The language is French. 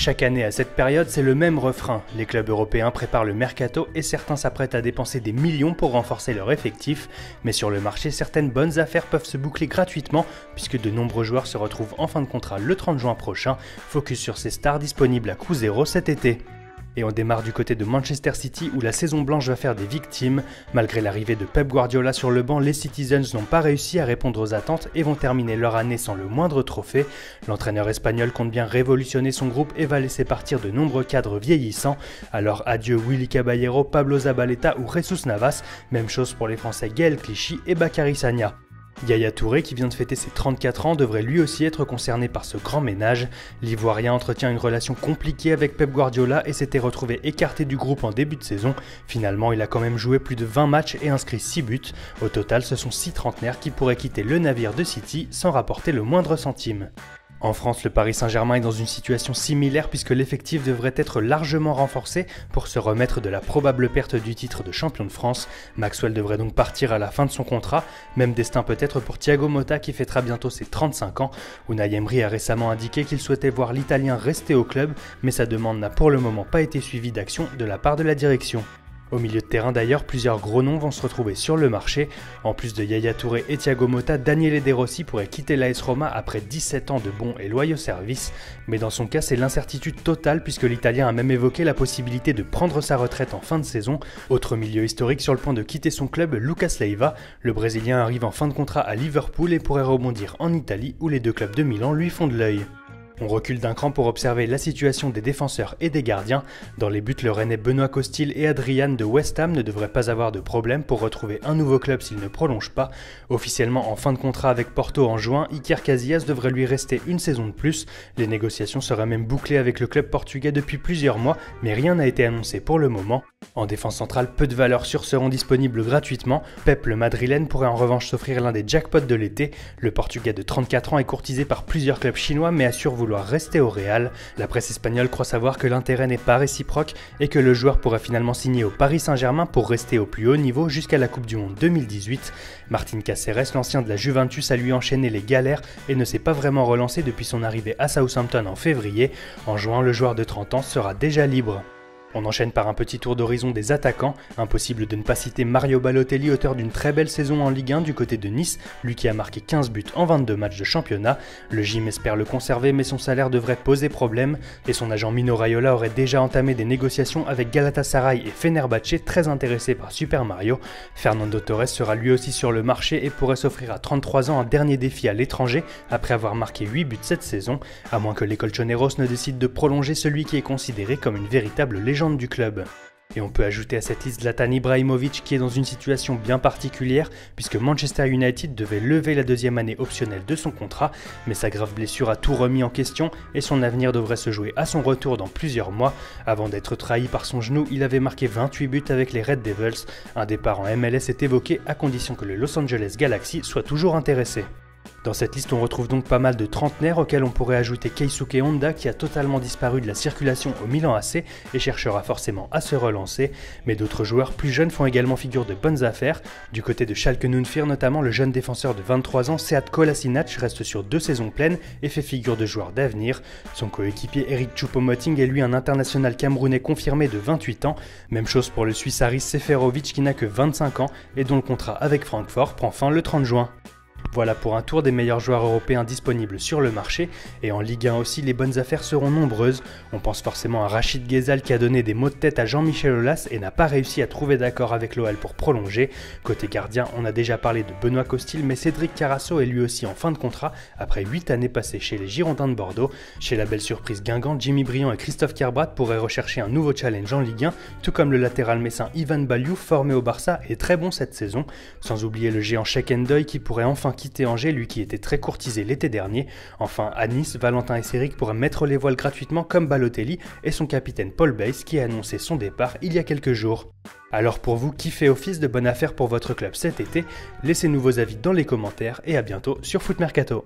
Chaque année à cette période, c'est le même refrain. Les clubs européens préparent le mercato et certains s'apprêtent à dépenser des millions pour renforcer leur effectif. Mais sur le marché, certaines bonnes affaires peuvent se boucler gratuitement puisque de nombreux joueurs se retrouvent en fin de contrat le 30 juin prochain. Focus sur ces stars disponibles à coût zéro cet été. Et on démarre du côté de Manchester City où la saison blanche va faire des victimes. Malgré l'arrivée de Pep Guardiola sur le banc, les Citizens n'ont pas réussi à répondre aux attentes et vont terminer leur année sans le moindre trophée. L'entraîneur espagnol compte bien révolutionner son groupe et va laisser partir de nombreux cadres vieillissants. Alors adieu Willy Caballero, Pablo Zabaleta ou Jesus Navas, même chose pour les Français Gaël Clichy et Bakary Sagna. Yaya Touré, qui vient de fêter ses 34 ans, devrait lui aussi être concerné par ce grand ménage. L'Ivoirien entretient une relation compliquée avec Pep Guardiola et s'était retrouvé écarté du groupe en début de saison. Finalement, il a quand même joué plus de 20 matchs et inscrit 6 buts. Au total, ce sont 6 trentenaires qui pourraient quitter le navire de City sans rapporter le moindre centime. En France, le Paris Saint-Germain est dans une situation similaire puisque l'effectif devrait être largement renforcé pour se remettre de la probable perte du titre de champion de France. Maxwell devrait donc partir à la fin de son contrat, même destin peut-être pour Thiago Motta qui fêtera bientôt ses 35 ans. Unai Emery a récemment indiqué qu'il souhaitait voir l'Italien rester au club, mais sa demande n'a pour le moment pas été suivie d'action de la part de la direction. Au milieu de terrain d'ailleurs, plusieurs gros noms vont se retrouver sur le marché. En plus de Yaya Touré et Thiago Motta, Daniele De Rossi pourrait quitter l'AS Roma après 17 ans de bons et loyaux services. Mais dans son cas, c'est l'incertitude totale puisque l'Italien a même évoqué la possibilité de prendre sa retraite en fin de saison. Autre milieu historique sur le point de quitter son club, Lucas Leiva. Le Brésilien arrive en fin de contrat à Liverpool et pourrait rebondir en Italie où les deux clubs de Milan lui font de l'œil. On recule d'un cran pour observer la situation des défenseurs et des gardiens. Dans les buts, le Rennais Benoît Costil et Adrian de West Ham ne devraient pas avoir de problème pour retrouver un nouveau club s'il ne prolonge pas. Officiellement en fin de contrat avec Porto en juin, Iker Casillas devrait lui rester une saison de plus. Les négociations seraient même bouclées avec le club portugais depuis plusieurs mois, mais rien n'a été annoncé pour le moment. En défense centrale, peu de valeurs sûres seront disponibles gratuitement. Pep, le Madrilène, pourrait en revanche s'offrir l'un des jackpots de l'été. Le Portugais de 34 ans est courtisé par plusieurs clubs chinois mais assure vouloir rester au Real. La presse espagnole croit savoir que l'intérêt n'est pas réciproque et que le joueur pourrait finalement signer au Paris Saint-Germain pour rester au plus haut niveau jusqu'à la Coupe du Monde 2018. Martín Cáceres, l'ancien de la Juventus, a lui enchaîné les galères et ne s'est pas vraiment relancé depuis son arrivée à Southampton en février. En juin, le joueur de 30 ans sera déjà libre. On enchaîne par un petit tour d'horizon des attaquants. Impossible de ne pas citer Mario Balotelli, auteur d'une très belle saison en Ligue 1 du côté de Nice, lui qui a marqué 15 buts en 22 matchs de championnat. Le gym espère le conserver mais son salaire devrait poser problème et son agent Mino Raiola aurait déjà entamé des négociations avec Galatasaray et Fenerbahçe très intéressés par Super Mario. Fernando Torres sera lui aussi sur le marché et pourrait s'offrir à 33 ans un dernier défi à l'étranger après avoir marqué 8 buts cette saison, à moins que les Colchoneros ne décident de prolonger celui qui est considéré comme une véritable légende du club. Et on peut ajouter à cette liste Zlatan Ibrahimovic qui est dans une situation bien particulière puisque Manchester United devait lever la deuxième année optionnelle de son contrat, mais sa grave blessure a tout remis en question et son avenir devrait se jouer à son retour dans plusieurs mois. Avant d'être trahi par son genou, il avait marqué 28 buts avec les Red Devils. Un départ en MLS est évoqué à condition que le Los Angeles Galaxy soit toujours intéressé. Dans cette liste, on retrouve donc pas mal de trentenaires auxquels on pourrait ajouter Keisuke Honda qui a totalement disparu de la circulation au Milan AC et cherchera forcément à se relancer. Mais d'autres joueurs plus jeunes font également figure de bonnes affaires. Du côté de Schalke 04 notamment, le jeune défenseur de 23 ans, Sead Kolasinac, reste sur 2 saisons pleines et fait figure de joueur d'avenir. Son coéquipier Eric Choupo-Moting est lui un international camerounais confirmé de 28 ans. Même chose pour le Suisse Haris Seferovic qui n'a que 25 ans et dont le contrat avec Francfort prend fin le 30 juin. Voilà pour un tour des meilleurs joueurs européens disponibles sur le marché, et en Ligue 1 aussi les bonnes affaires seront nombreuses. On pense forcément à Rachid Ghezal qui a donné des maux de tête à Jean-Michel Aulas et n'a pas réussi à trouver d'accord avec l'OL pour prolonger. Côté gardien, on a déjà parlé de Benoît Costil, mais Cédric Carasso est lui aussi en fin de contrat après 8 années passées chez les Girondins de Bordeaux. Chez la belle surprise Guingamp, Jimmy Briand et Christophe Kerbrad pourraient rechercher un nouveau challenge en Ligue 1, tout comme le latéral messin Ivan Baliou formé au Barça et très bon cette saison. Sans oublier le géant Cheikh Ndoye qui pourrait enfin quitter Angers, lui qui était très courtisé l'été dernier. Enfin, à Nice, Valentin Esséric pourrait mettre les voiles gratuitement comme Balotelli et son capitaine Paul Bays qui a annoncé son départ il y a quelques jours. Alors pour vous, qui fait office de bonne affaire pour votre club cet été? Laissez-nous vos avis dans les commentaires et à bientôt sur Foot Mercato.